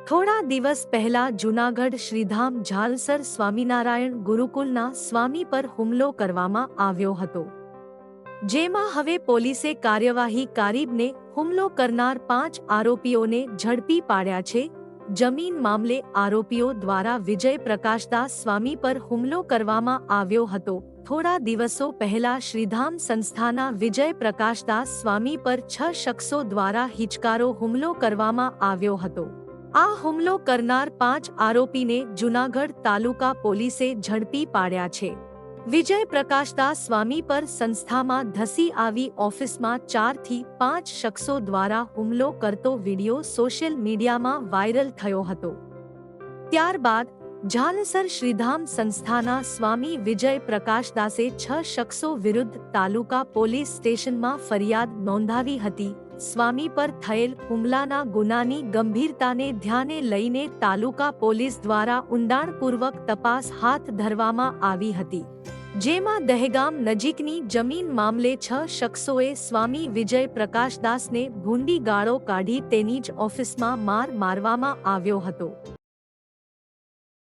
થોડા દિવસ પહેલા જૂનાગઢ શ્રીધામ ઝાલસર સ્વામિનારાયણ ગુરુકુલના સ્વામી પર હુમલો કરવામાં આવ્યો હતો, જેમાં હવે પોલીસે કાર્યવાહી કારીબને હુમલો કરનાર 5 આરોપીઓને ઝડપી પાડ્યા છે. જમીન મામલે આરોપીઓ દ્વારા વિજય પ્રકાશદાસ સ્વામી પર હુમલો કરવામાં આવ્યો હતો. થોડા દિવસો પહેલા શ્રીધામ સંસ્થાના વિજય પ્રકાશદાસ સ્વામી પર 6 શખ્સો દ્વારા હિચકારો હુમલો કરવામાં આવ્યો હતો. આ હુમલો કરનાર 5 આરોપીને જૂનાગઢ તાલુકા પોલીસે ઝડપી પાડ્યા છે. વિજય પ્રકાશદાસ સ્વામી પર સંસ્થામાં ધસી આવી ઓફિસમાં 4 થી 5 શખ્સો દ્વારા હુમલો કરતો વિડીયો સોશિયલ મીડિયામાં વાયરલ થયો હતો. ત્યારબાદ ઝાલસર શ્રીધામ સંસ્થાના સ્વામી વિજય પ્રકાશદાસે 6 શખ્સો વિરુદ્ધ તાલુકા પોલીસ સ્ટેશનમાં ફરિયાદ નોંધાવી હતી. સ્વામી પર થયેલ હુમલાના ગુનાની ગંભીરતાને ધ્યાને લઈને તાલુકા પોલીસ દ્વારા ઊંડાણપૂર્વક તપાસ હાથ ધરવામાં આવી હતી, જેમાં દહેગામ નજીકની જમીન મામલે 6 શખ્સોએ સ્વામી વિજય પ્રકાશદાસને ભૂંડી ગાળો કાઢી તેની જ ઓફિસમાં માર મારવામાં આવ્યો હતો.